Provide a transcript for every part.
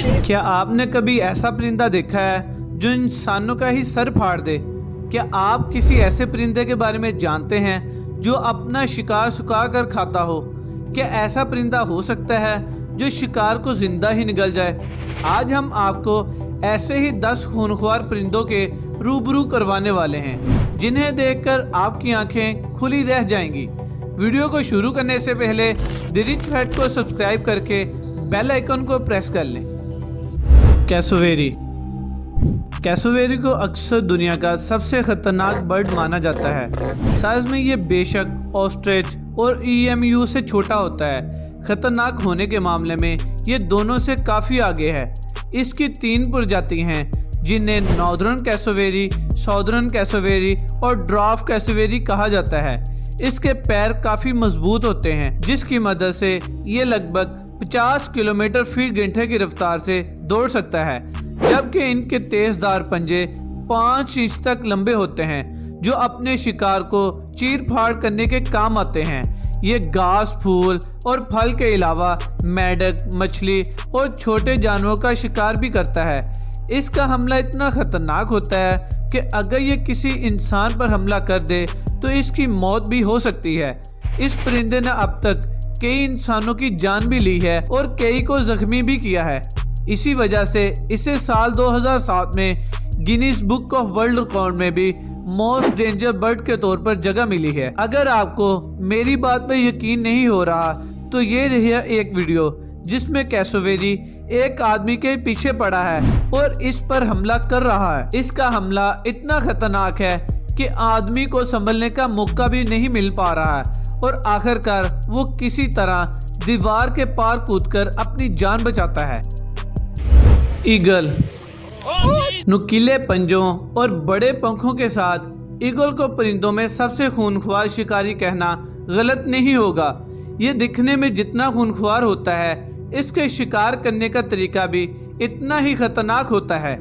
क्या आपने कभी ऐसा परिंदा देखा है जो इंसानों का ही सर फाड़ दे? क्या आप किसी ऐसे परिंदे के बारे में जानते हैं जो अपना शिकार सुखा कर खाता हो? क्या ऐसा परिंदा हो सकता है जो शिकार को जिंदा ही निगल जाए? आज हम आपको ऐसे ही 10 खूनख्वार परिंदों के रूबरू करवाने वाले हैं जिन्हें देखकर आपकी आंखें खुली रह जाएंगी। वीडियो को शुरू करने से पहले द रिच फैक्ट को सब्सक्राइब करके बेल आइकन को प्रेस कर लें। कैसोवेरी को अक्सर दुनिया का सबसे खतरनाक बर्ड माना जाता है। साइज में ये बेशक ऑस्ट्रिच और ईएमयू से छोटा होता है। खतरनाक होने के मामले में ये दोनों से काफ़ी आगे है। इसकी 3 प्रजाति हैं जिन्हें नॉर्दर्न कैसोवेरी, साउदर्न कैसोवेरी और ड्वार्फ कैसोवेरी कहा जाता है। इसके पैर काफ़ी मजबूत होते हैं जिसकी मदद से ये लगभग 50 किलोमीटर फी घंटे की रफ्तार से दौड़ सकता है, जबकि इनके तेजदार पंजे 5 इंच तक लंबे होते हैं जो अपने शिकार को चीर फाड़ करने के काम आते हैं। ये घास, फूल और फल के अलावा मेंढक, मछली और छोटे जानवरों का शिकार भी करता है। इसका हमला इतना खतरनाक होता है कि अगर ये किसी इंसान पर हमला कर दे तो इसकी मौत भी हो सकती है। इस परिंदे ने अब तक कई इंसानों की जान भी ली है और कई को जख्मी भी किया है। इसी वजह से इसे साल 2007 में Guinness book of world record में भी मोस्ट डेंजर बर्ड के तौर पर जगह मिली है। अगर आपको मेरी बात पर यकीन नहीं हो रहा तो ये रही एक वीडियो जिसमें कैसोवेरी एक आदमी के पीछे पड़ा है और इस पर हमला कर रहा है। इसका हमला इतना खतरनाक है कि आदमी को संभलने का मौका भी नहीं मिल पा रहा है और आखिरकार वो किसी तरह दीवार के पार कूदकर अपनी जान बचाता है। ईगल नुकीले पंजों और बड़े पंखों के साथ ईगल को परिंदों में सबसे खूनख्वार शिकारी कहना गलत नहीं होगा। ये दिखने में जितना खूनख्वार होता है इसके शिकार करने का तरीका भी इतना ही खतरनाक होता है।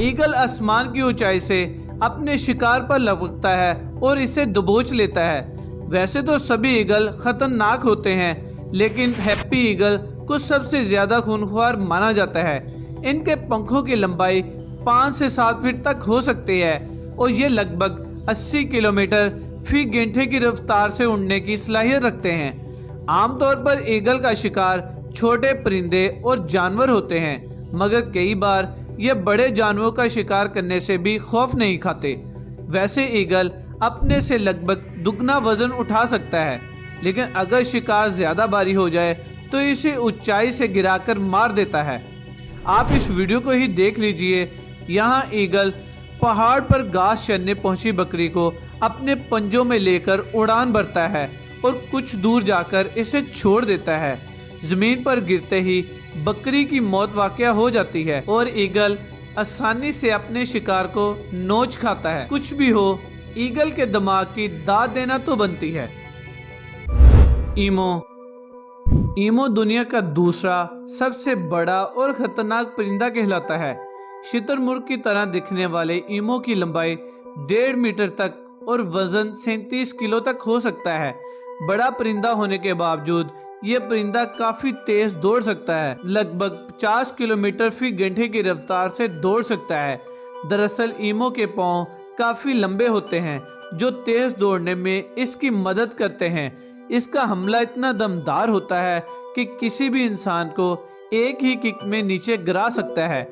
ईगल आसमान की ऊंचाई से अपने शिकार पर लपकता है और इसे दबोच लेता है। वैसे तो सभी ईगल खतरनाक होते हैं, लेकिन हैप्पी ईगल को सबसे ज्यादा खूनख्वार माना जाता है। इनके पंखों की लंबाई 5 से 7 फीट तक हो सकती है और ये लगभग 80 किलोमीटर फी घंटे की रफ्तार से उड़ने की सलाहियत रखते हैं। आमतौर पर ईगल का शिकार छोटे परिंदे और जानवर होते हैं, मगर कई बार ये बड़े जानवरों का शिकार करने से भी खौफ नहीं खाते। वैसे ईगल अपने से लगभग दुगना वजन उठा सकता है, लेकिन अगर शिकार ज्यादा भारी हो जाए तो इसे ऊंचाई से गिराकर मार देता है। आप इस वीडियो को ही देख लीजिए। यहाँ ईगल पहाड़ पर घास चरने पहुंची बकरी को अपने पंजों में लेकर उड़ान भरता है और कुछ दूर जाकर इसे छोड़ देता है। जमीन पर गिरते ही बकरी की मौत वाकया हो जाती है और ईगल आसानी से अपने शिकार को नोच खाता है। कुछ भी हो, ईगल के दिमाग की दाद देना तो बनती है। ईमो दुनिया का दूसरा सबसे बड़ा और खतरनाक परिंदा कहलाता है। शुतुरमुर्ग की तरह दिखने वाले ईमो की लंबाई 1.5 मीटर तक और वजन 37 किलो तक हो सकता है। बड़ा परिंदा होने के बावजूद ये परिंदा काफी तेज दौड़ सकता है, लगभग 50 किलोमीटर फी घंटे की रफ्तार से दौड़ सकता है। दरअसल ईमो के पांव काफी लंबे होते हैं जो तेज दौड़ने में इसकी मदद करते हैं। इसका हमला इतना दमदार होता है कि किसी भी इंसान को एक ही किक में नीचे गिरा सकता है।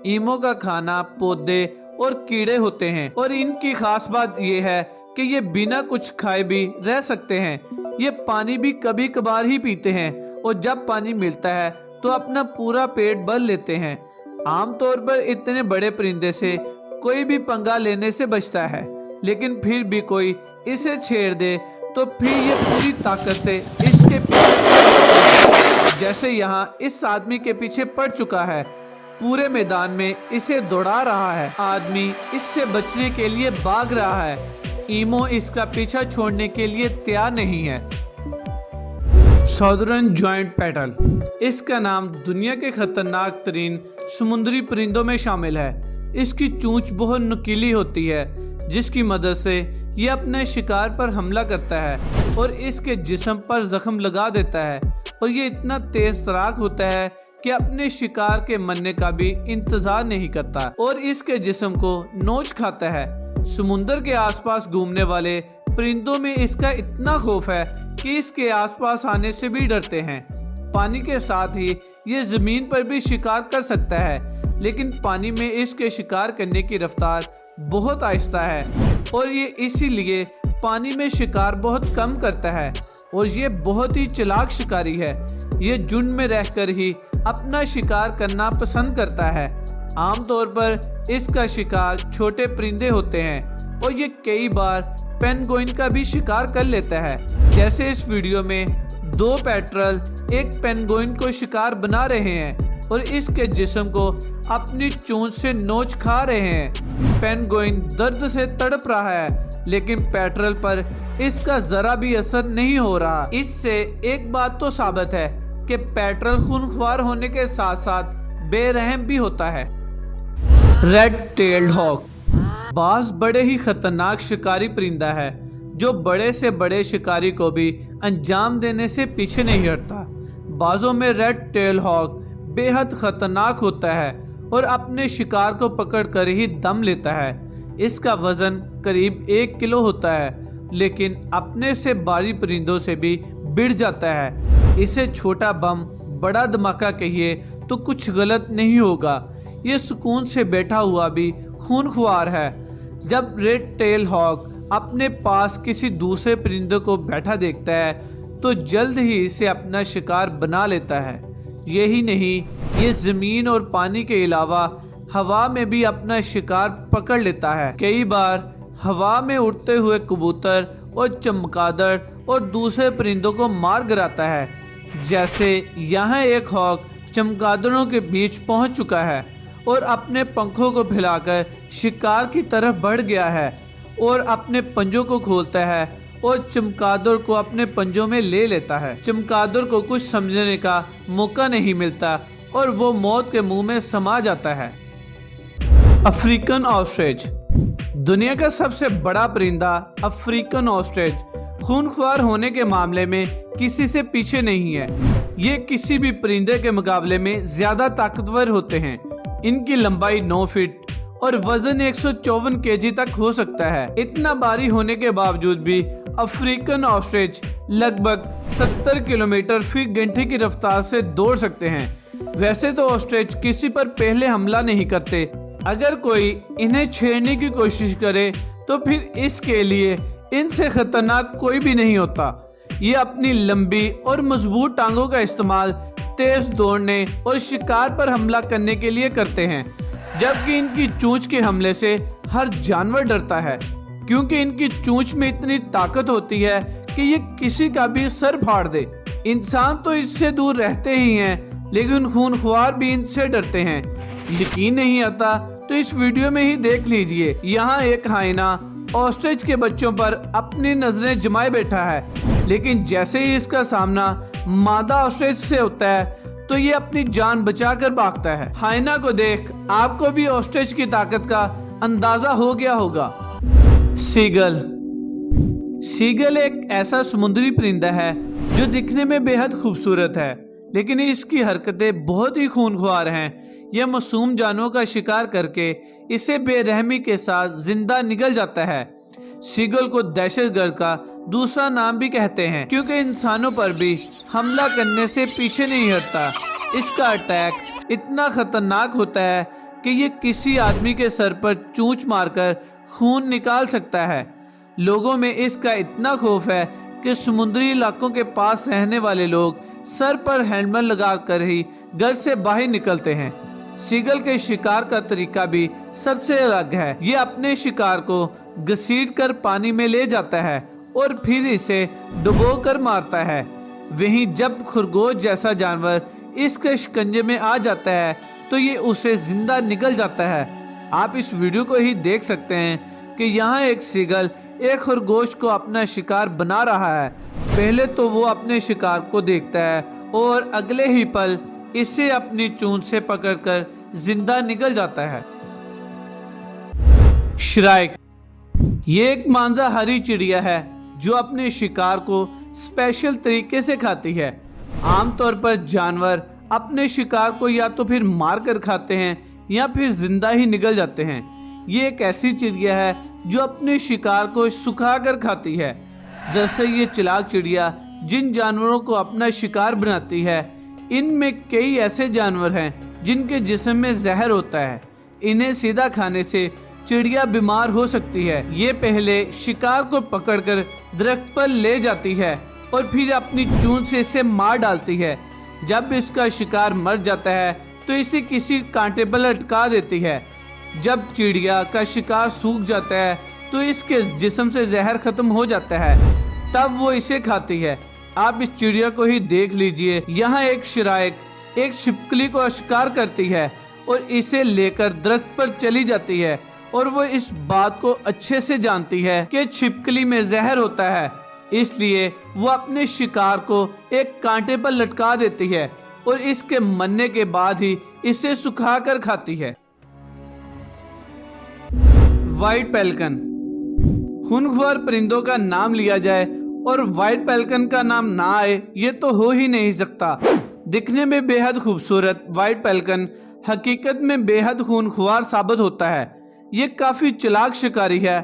ईमो का खाना पौधे और कीड़े होते हैं और इनकी खास बात यह है कि ये बिना कुछ खाए भी रह सकते हैं। ये पानी भी कभी कभार ही पीते हैं और जब पानी मिलता है तो अपना पूरा पेट भर लेते हैं। आमतौर पर इतने बड़े परिंदे से कोई भी पंगा लेने से बचता है, लेकिन फिर भी कोई इसे छेड़ दे तो फिर ये पूरी ताकत से इसके पीछे, जैसे यहाँ इस आदमी के पीछे पड़ चुका है। पूरे मैदान में इसे दौड़ा रहा है। आदमी इससे बचने के लिए भाग रहा है। ईमो इसका पीछा छोड़ने के लिए तैयार नहीं है। साउदर्न जॉइंट पैटल इसका नाम दुनिया के खतरनाक तरीन समुद्री परिंदों में शामिल है। इसकी चोंच बहुत नुकीली होती है जिसकी मदद से ये अपने शिकार पर हमला करता है और इसके जिस्म पर जख्म लगा देता है और ये इतना तेज तराक होता है کہ اپنے شکار کے مرنے کا بھی انتظار نہیں کرتا اور اس کے جسم کو نوچ کھاتا ہے۔ سمندر کے آس پاس گھومنے والے پرندوں میں اس کا اتنا خوف ہے کہ اس کے آس پاس آنے سے بھی ڈرتے ہیں۔ پانی کے ساتھ ہی یہ زمین پر بھی شکار کر سکتا ہے، لیکن پانی میں اس کے شکار کرنے کی رفتار بہت آہستہ ہے اور یہ اسی لیے پانی میں شکار بہت کم کرتا ہے اور یہ بہت ہی چلاک شکاری ہے۔ یہ جھنڈ میں رہ کر ہی اپنا شکار کرنا پسند کرتا ہے۔ عام طور پر اس کا شکار چھوٹے پرندے ہوتے ہیں اور یہ کئی بار پینگوئن کا بھی شکار کر لیتا ہے، جیسے اس ویڈیو میں دو پیٹرل ایک پینگوئن کو شکار بنا رہے ہیں اور اس کے جسم کو اپنی چونچ سے نوچ کھا رہے ہیں۔ پینگوئن درد سے تڑپ رہا ہے، لیکن پیٹرل پر اس کا ذرا بھی اثر نہیں ہو رہا۔ اس سے ایک بات تو ثابت ہے کہ پیٹرل خونخوار ہونے کے ساتھ ساتھ بے رحم بھی ہوتا ہے۔ ریڈ ٹیلڈ ہاک باز بڑے ہی خطرناک شکاری پرندہ ہے جو بڑے سے بڑے شکاری کو بھی انجام دینے سے پیچھے نہیں ہٹتا۔ بازوں میں ریڈ ٹیل ہاک بے حد خطرناک ہوتا ہے اور اپنے شکار کو پکڑ کر ہی دم لیتا ہے۔ اس کا وزن قریب 1 کلو ہوتا ہے، لیکن اپنے سے بھاری پرندوں سے بھی بڑھ جاتا ہے۔ اسے چھوٹا بم بڑا دھماکہ کہیے تو کچھ غلط نہیں ہوگا۔ یہ سکون سے بیٹھا ہوا بھی خونخوار ہے۔ جب ریڈ ٹیل ہاک اپنے پاس کسی دوسرے پرندے کو بیٹھا دیکھتا ہے تو جلد ہی اسے اپنا شکار بنا لیتا ہے۔ یہی نہیں، یہ زمین اور پانی کے علاوہ ہوا میں بھی اپنا شکار پکڑ لیتا ہے۔ کئی بار ہوا میں اڑتے ہوئے کبوتر اور چمگادڑ اور دوسرے پرندوں کو مار گراتا ہے، جیسے یہاں ایک ہاک چمگادڑوں کے بیچ پہنچ چکا ہے اور اپنے پنکھوں کو پھیلا کر شکار کی طرف بڑھ گیا ہے اور اپنے پنجوں کو کھولتا ہے اور چمگادڑ کو اپنے پنجوں میں لے لیتا ہے۔ چمگادڑ کو کچھ سمجھنے کا موقع نہیں ملتا اور وہ موت کے منہ میں سما جاتا ہے۔ افریقن آسٹرچ دنیا کا سب سے بڑا پرندہ افریقن آسٹرچ خونخوار ہونے کے معاملے میں کسی سے پیچھے نہیں ہے۔ یہ کسی بھی پرندے کے مقابلے میں زیادہ طاقتور ہوتے ہیں۔ ان کی لمبائی 9 فٹ اور وزن 154 kg تک ہو سکتا ہے۔ اتنا بھاری ہونے کے باوجود بھی افریقن آسٹرچ لگ بھگ 70 کلومیٹر فی گھنٹے کی رفتار سے دوڑ سکتے ہیں۔ ویسے تو آسٹرچ کسی پر پہلے حملہ نہیں کرتے، اگر کوئی انہیں چھیڑنے کی کوشش کرے تو پھر اس کے لیے ان سے خطرناک کوئی بھی نہیں ہوتا۔ یہ اپنی لمبی اور مضبوط ٹانگوں کا استعمال تیز دوڑنے اور شکار پر حملہ کرنے کے لیے کرتے ہیں، جبکہ ان کی چونچ کے حملے سے ہر جانور ڈرتا ہے، کیونکہ ان کی چونچ میں اتنی طاقت ہوتی ہے کہ یہ کسی کا بھی سر پھاڑ دے۔ انسان تو اس سے دور رہتے ہی ہیں، لیکن خونخوار بھی ان سے ڈرتے ہیں۔ یقین نہیں آتا تو اس ویڈیو میں ہی دیکھ لیجئے۔ یہاں ایک ہائنا آسٹرچ کے بچوں پر اپنی نظریں جمائے بیٹھا ہے، لیکن جیسے ہی اس کا سامنا مادہ آسٹرچ سے ہوتا ہے تو یہ اپنی جان بچا کر بھاگتا ہے۔ ہائنا کو دیکھ آپ کو بھی آسٹرچ کی طاقت کا اندازہ ہو گیا ہوگا۔ سیگل ایک ایسا سمندری پرندہ ہے جو دکھنے میں بے حد خوبصورت ہے، لیکن اس کی حرکتیں بہت ہی خونخوار ہیں۔ یہ معصوم جانوروں کا شکار کر کے اسے بے رحمی کے ساتھ زندہ نگل جاتا ہے۔ سیگل کو دہشت گرد کا دوسرا نام بھی کہتے ہیں، کیونکہ انسانوں پر بھی حملہ کرنے سے پیچھے نہیں ہٹتا۔ اس کا اٹیک اتنا خطرناک ہوتا ہے کہ یہ کسی آدمی کے سر پر چونچ مار کر خون نکال سکتا ہے۔ لوگوں میں اس کا اتنا خوف ہے کہ سمندری علاقوں کے پاس رہنے والے لوگ سر پر ہیلمٹ لگا کر ہی گھر سے باہر نکلتے ہیں۔ سیگل کے شکار کا طریقہ بھی سب سے الگ ہے۔ یہ اپنے شکار کو گھسیٹ کر پانی میں لے جاتا ہے اور پھر اسے ڈبو کر مارتا ہے۔ وہیں جب خرگوش جیسا جانور اس کے شکنجے میں آ جاتا ہے تو یہ اسے زندہ نگل جاتا ہے۔ آپ اس ویڈیو کو ہی دیکھ سکتے ہیں کہ یہاں ایک سیگل ایک خرگوش کو اپنا شکار بنا رہا ہے۔ پہلے تو وہ اپنے شکار کو دیکھتا ہے اور اگلے ہی پل اسے اپنی چونچ سے پکڑ کر زندہ نگل جاتا ہے۔ شرائک یہ ایک مانساہاری چڑیا ہے جو اپنے شکار کو اسپیشل طریقے سے کھاتی ہے۔ عام طور پر جانور अपने शिकार को या तो फिर मार कर खाते हैं या फिर जिंदा ही निगल जाते हैं। ये एक ऐसी चिड़िया है जो अपने शिकार को सुखा कर खाती है। दरअसल ये चालाक चिड़िया जिन जानवरों को अपना शिकार बनाती है, इनमें कई ऐसे जानवर हैं जिनके जिस्म में जहर होता है। इन्हें सीधा खाने से चिड़िया बीमार हो सकती है। ये पहले शिकार को पकड़कर दरख्त पर ले जाती है और फिर अपनी चोंच से इसे मार डालती है। जब इसका शिकार मर जाता है तो इसे किसी कांटे पर लटका देती है। जब चिड़िया का शिकार सूख जाता है तो इसके जिस्म से जहर खत्म हो जाता है, तब वो इसे खाती है। आप इस चिड़िया को ही देख लीजिए। यहाँ एक शिराइक एक छिपकली को शिकार करती है और इसे लेकर दरख्त पर चली जाती है और वो इस बात को अच्छे से जानती है कि छिपकली में जहर होता है, इसलिए वो अपने शिकार को एक कांटे पर लटका देती है और इसके मरने के बाद ही इसे सुखा कर खाती है। White pelican. खूनख्वार परिंदों का नाम लिया जाए और व्हाइट पेलिकन का नाम ना आए, ये तो हो ही नहीं सकता। दिखने में बेहद खूबसूरत व्हाइट पेलिकन हकीकत में बेहद खूनख्वार साबित होता है। ये काफी चालाक शिकारी है।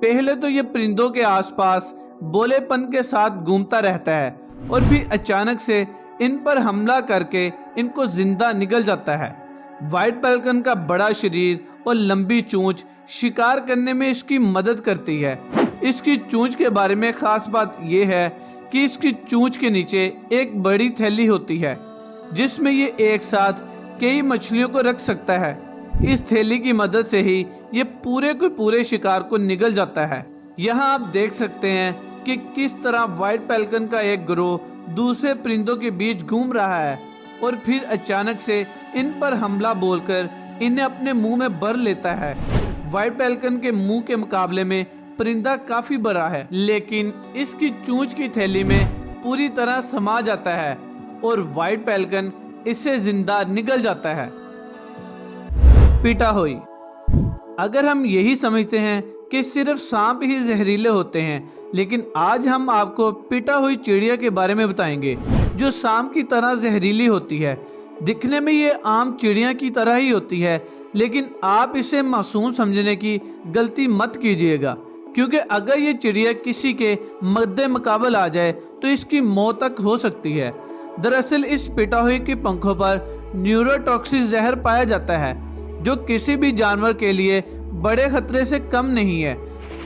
पहले तो ये परिंदों के आसपास बोलेपन के साथ घूमता रहता है और फिर अचानक से इन पर हमला करके इनको जिंदा निगल जाता है। व्हाइट पेलिकन का बड़ा शरीर और लंबी चोंच शिकार करने में इसकी मदद करती है। इसकी चोंच के बारे में खास बात यह है कि इसकी चोंच के नीचे एक बड़ी थैली होती है जिसमें ये एक साथ कई मछलियों को रख सकता है। इस थैली की मदद से ही ये पूरे के पूरे शिकार को निगल जाता है। यहाँ आप देख सकते हैं कि किस तरह व्हाइट पेलिकन का एक गिरोह दूसरे परिंदों के बीच घूम रहा है और फिर अचानक से इन पर हमला बोलकर इन्हें अपने मुंह में भर लेता है। व्हाइट पेलिकन के मुंह के मुकाबले में परिंदा काफी बड़ा है, लेकिन इसकी चोंच की थैली में पूरी तरह समा जाता है और व्हाइट पेलिकन इससे जिंदा निगल जाता है। पिटाहुई। अगर हम यही समझते हैं कि सिर्फ सांप ही जहरीले होते हैं, लेकिन आज हम आपको पिटाहुई चिड़िया के बारे में बताएंगे जो सांप की तरह जहरीली होती है। दिखने में ये आम चिड़िया की तरह ही होती है, लेकिन आप इसे मासूम समझने की गलती मत कीजिएगा, क्योंकि अगर ये चिड़िया किसी के मद्दे मुकाबल आ जाए तो इसकी मौत तक हो सकती है। दरअसल इस पिटाहुई के पंखों पर न्यूरोटॉक्सिक जहर पाया जाता है जो किसी भी जानवर के लिए बड़े खतरे से कम नहीं है।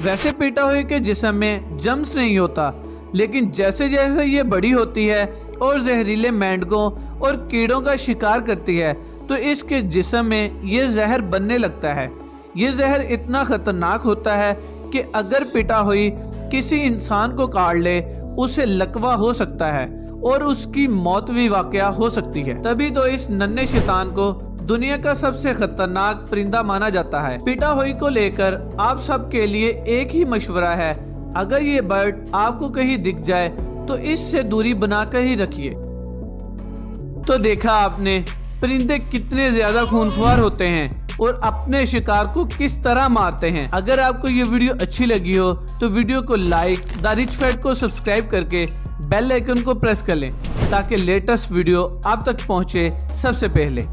वैसे पिटाहुई के जिस्म में जम्स नहीं होता, लेकिन जैसे जैसे ये बड़ी होती है और जहरीले मेंढकों और कीड़ों का शिकार करती है तो इसके जिस्म में ये जहर बनने लगता है। ये जहर इतना खतरनाक होता है कि अगर पिटाहुई किसी इंसान को काट ले उसे लकवा हो सकता है और उसकी मौत भी वाकया हो सकती है। तभी तो इस नन्हे शैतान को दुनिया का सबसे खतरनाक परिंदा माना जाता है। पिटाहुई को लेकर आप सब के लिए एक ही मशवरा है, अगर ये बर्ड आपको कहीं दिख जाए तो इससे दूरी बनाकर ही रखिए। तो देखा आपने परिंदे कितने ज्यादा खूनख्वार होते हैं और अपने शिकार को किस तरह मारते हैं। अगर आपको ये वीडियो अच्छी लगी हो तो वीडियो को लाइक, द रिच फैक्ट को सब्सक्राइब करके बेल आइकन को प्रेस कर लें ताकि लेटेस्ट वीडियो आप तक पहुंचे सबसे पहले।